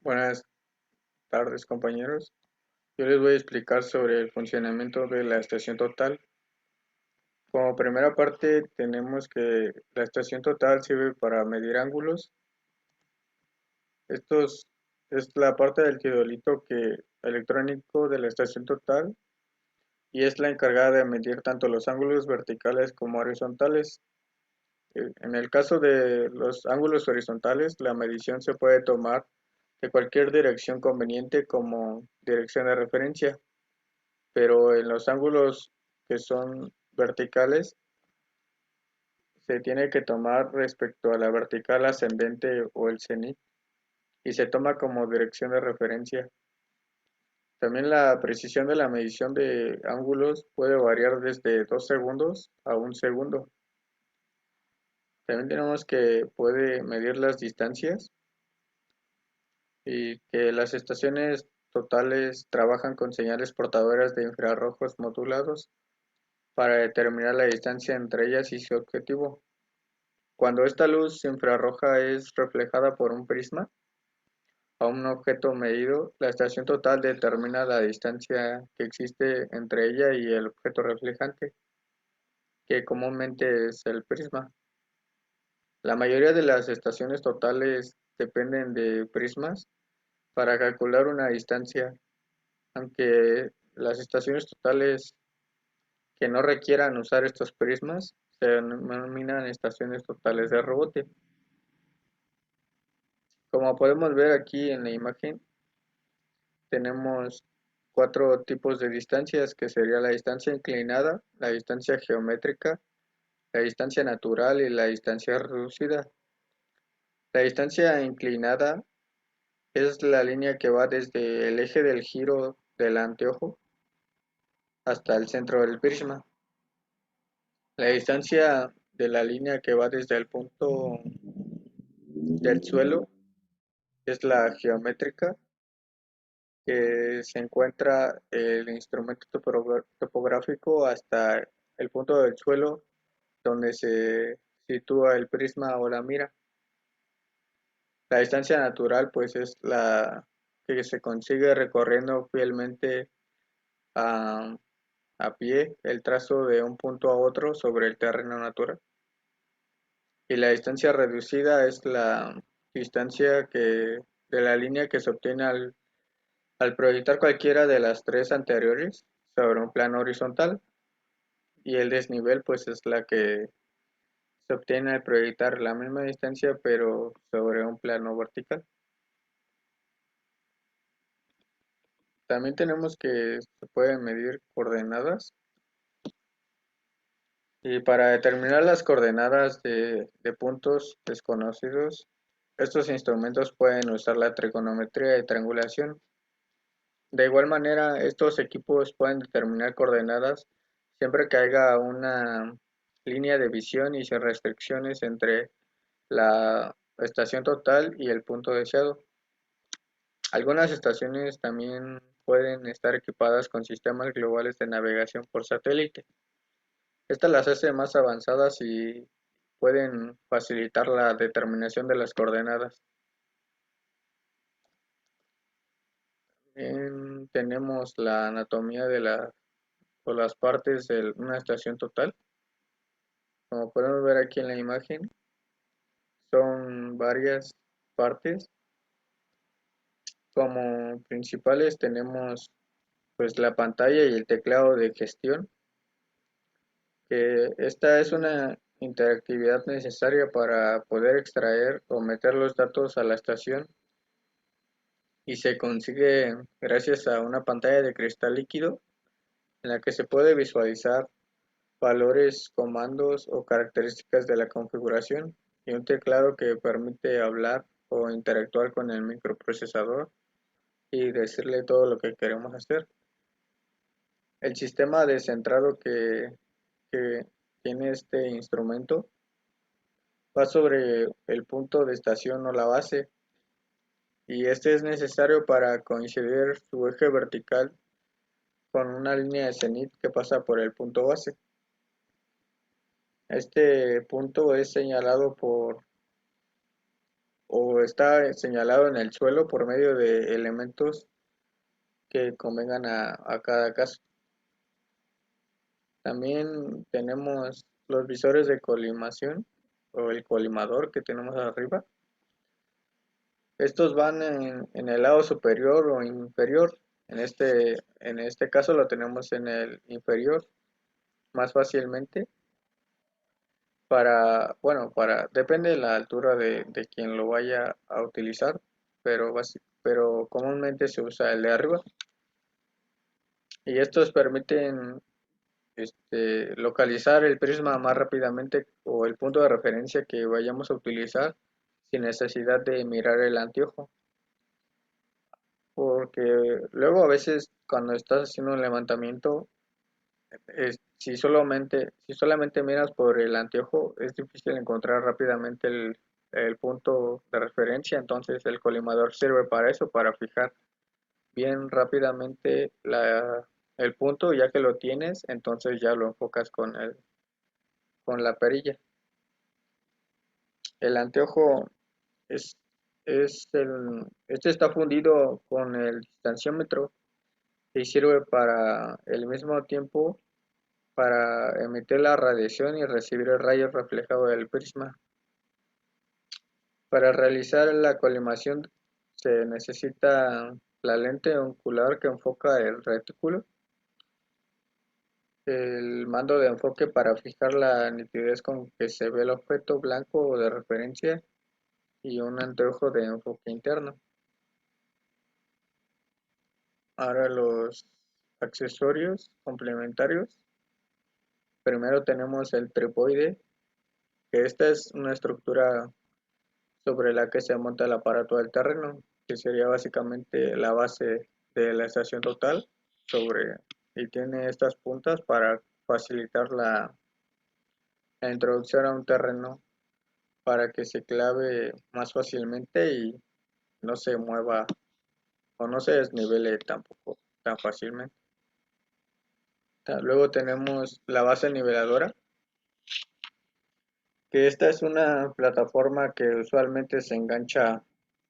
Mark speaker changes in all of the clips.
Speaker 1: Buenas tardes, compañeros. Yo les voy a explicar sobre el funcionamiento de la estación total. Como primera parte, tenemos que la estación total sirve para medir ángulos. Estos es la parte del teodolito electrónico de la estación total y es la encargada de medir tanto los ángulos verticales como horizontales. En el caso de los ángulos horizontales, la medición se puede tomar de cualquier dirección conveniente como dirección de referencia, pero en los ángulos que son verticales se tiene que tomar respecto a la vertical ascendente o el cenit y se toma como dirección de referencia. También la precisión de la medición de ángulos puede variar desde 2 segundos a 1 segundo. También tenemos que puede medir las distancias y que las estaciones totales trabajan con señales portadoras de infrarrojos modulados para determinar la distancia entre ellas y su objetivo. Cuando esta luz infrarroja es reflejada por un prisma a un objeto medido, la estación total determina la distancia que existe entre ella y el objeto reflejante, que comúnmente es el prisma. La mayoría de las estaciones totales dependen de prismas para calcular una distancia, aunque las estaciones totales que no requieran usar estos prismas se denominan estaciones totales de rebote. Como podemos ver aquí en la imagen, tenemos cuatro tipos de distancias, que sería la distancia inclinada, la distancia geométrica, la distancia natural y la distancia reducida. La distancia inclinada es la línea que va desde el eje del giro del anteojo hasta el centro del prisma. La distancia de la línea que va desde el punto del suelo es la geométrica, que se encuentra el instrumento topográfico hasta el punto del suelo donde se sitúa el prisma o la mira. La distancia natural pues es la que se consigue recorriendo fielmente a, a pie el trazo de un punto a otro sobre el terreno natural. Y la distancia reducida es la distancia de la línea que se obtiene al proyectar cualquiera de las tres anteriores sobre un plano horizontal, y el desnivel pues es la que se obtiene al proyectar la misma distancia pero sobre un plano vertical. También tenemos que se pueden medir coordenadas, y para determinar las coordenadas de puntos desconocidos, estos instrumentos pueden usar la trigonometría de triangulación. De igual manera, estos equipos pueden determinar coordenadas siempre que haya una línea de visión y sin restricciones entre la estación total y el punto deseado. Algunas estaciones también pueden estar equipadas con sistemas globales de navegación por satélite. Estas las hace más avanzadas y pueden facilitar la determinación de las coordenadas. Tenemos la anatomía o las partes de una estación total. Como podemos ver aquí en la imagen, son varias partes. Como principales tenemos pues la pantalla y el teclado de gestión, que esta es una interactividad necesaria para poder extraer o meter los datos a la estación, y se consigue gracias a una pantalla de cristal líquido en la que se puede visualizar valores, comandos o características de la configuración, y un teclado que permite hablar o interactuar con el microprocesador y decirle todo lo que queremos hacer. El sistema descentrado que tiene este instrumento va sobre el punto de estación o la base, y este es necesario para coincidir su eje vertical con una línea de cenit que pasa por el punto base. Este punto es señalado o está señalado en el suelo por medio de elementos que convengan a cada caso. También tenemos los visores de colimación o el colimador que tenemos arriba. Estos van en el lado superior o inferior. En este caso lo tenemos en el inferior más fácilmente depende de la altura de quien lo vaya a utilizar, pero comúnmente se usa el de arriba. Y estos permiten localizar el prisma más rápidamente o el punto de referencia que vayamos a utilizar sin necesidad de mirar el anteojo. Porque luego a veces cuando estás haciendo un levantamiento, si solamente miras por el anteojo, es difícil encontrar rápidamente el punto de referencia. Entonces el colimador sirve para eso, para fijar bien rápidamente el punto. Ya que lo tienes, entonces ya lo enfocas con la perilla. El anteojo es, este está fundido con el distanciómetro y sirve para el mismo tiempo para emitir la radiación y recibir el rayo reflejado del prisma. Para realizar la colimación se necesita la lente ocular que enfoca el retículo, el mando de enfoque para fijar la nitidez con que se ve el objeto blanco de referencia y un anteojo de enfoque interno. Ahora los accesorios complementarios. Primero tenemos el trípode, que esta es una estructura sobre la que se monta el aparato del terreno, que sería básicamente la base de la estación total, y tiene estas puntas para facilitar la introducción a un terreno para que se clave más fácilmente y no se mueva o no se desnivele tampoco tan fácilmente. Luego tenemos la base niveladora, que esta es una plataforma que usualmente se engancha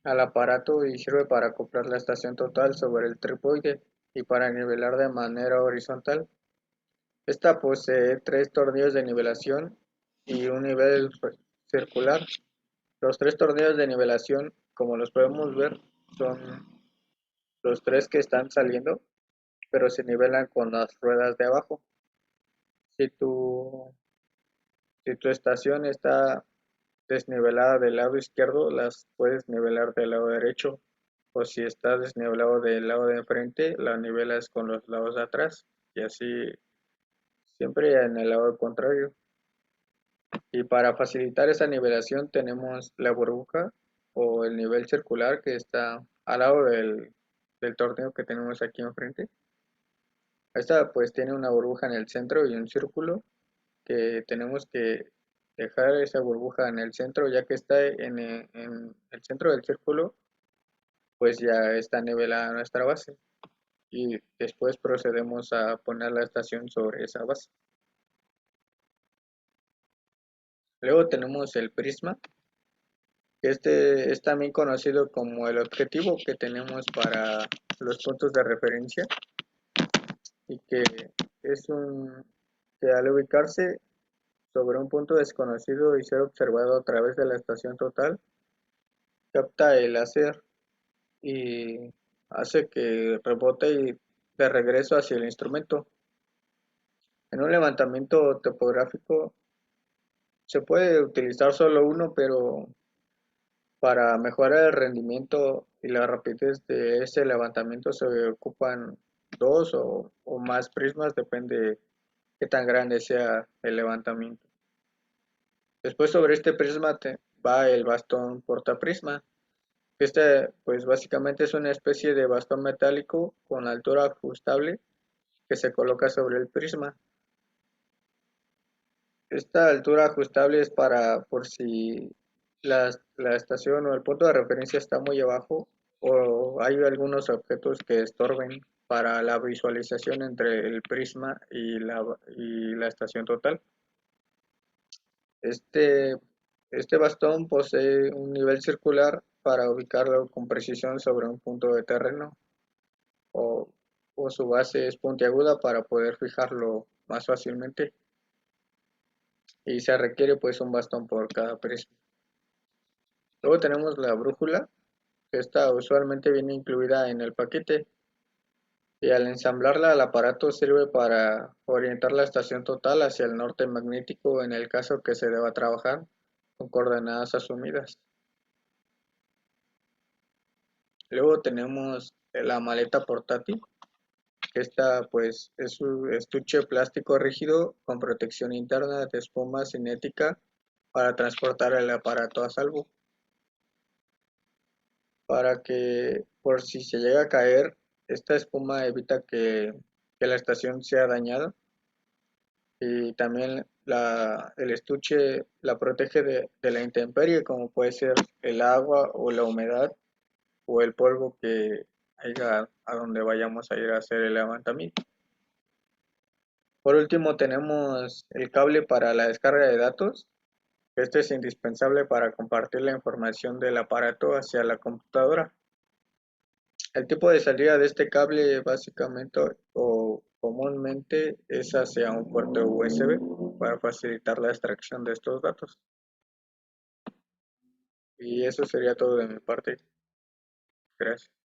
Speaker 1: al aparato y sirve para acoplar la estación total sobre el trípode y para nivelar de manera horizontal. Esta posee 3 tornillos de nivelación y un nivel circular. Los 3 tornillos de nivelación, como los podemos ver, son los 3 que están saliendo, pero se nivelan con las ruedas de abajo. Si tu, si tu estación está desnivelada del lado izquierdo, las puedes nivelar del lado derecho, o si está desnivelado del lado de enfrente, la nivelas con los lados de atrás, y así siempre en el lado contrario. Y para facilitar esa nivelación tenemos la burbuja o el nivel circular que está al lado del tornillo que tenemos aquí enfrente. Esta pues tiene una burbuja en el centro y un círculo que tenemos que dejar esa burbuja en el centro, ya que está en el centro del círculo, pues ya está nivelada nuestra base y después procedemos a poner la estación sobre esa base. Luego tenemos el prisma, que este es también conocido como el objetivo que tenemos para los puntos de referencia y que al ubicarse sobre un punto desconocido y ser observado a través de la estación total, capta el láser y hace que rebote de regreso hacia el instrumento. En un levantamiento topográfico se puede utilizar solo uno, pero para mejorar el rendimiento y la rapidez de ese levantamiento se ocupan dos o más prismas, depende qué tan grande sea el levantamiento. Después sobre este prisma va el bastón portaprisma. Este pues básicamente es una especie de bastón metálico con altura ajustable que se coloca sobre el prisma. Esta altura ajustable es para por si la estación o el punto de referencia está muy abajo o hay algunos objetos que estorben para la visualización entre el prisma y la estación total. Este, Este bastón posee un nivel circular para ubicarlo con precisión sobre un punto de terreno o, o su base es puntiaguda para poder fijarlo más fácilmente y se requiere pues un bastón por cada prisma. Luego tenemos la brújula, que esta usualmente viene incluida en el paquete y al ensamblarla al aparato sirve para orientar la estación total hacia el norte magnético en el caso que se deba trabajar con coordenadas asumidas. Luego tenemos la maleta portátil, que esta pues es un estuche plástico rígido con protección interna de espuma cinética para transportar el aparato a salvo, para que por si se llega a caer, esta espuma evita que la estación sea dañada y también el estuche la protege de la intemperie como puede ser el agua o la humedad o el polvo que haya a donde vayamos a ir a hacer el levantamiento. Por último tenemos el cable para la descarga de datos. Este es indispensable para compartir la información del aparato hacia la computadora. El tipo de salida de este cable básicamente o comúnmente es hacia un puerto USB para facilitar la extracción de estos datos. Y eso sería todo de mi parte. Gracias.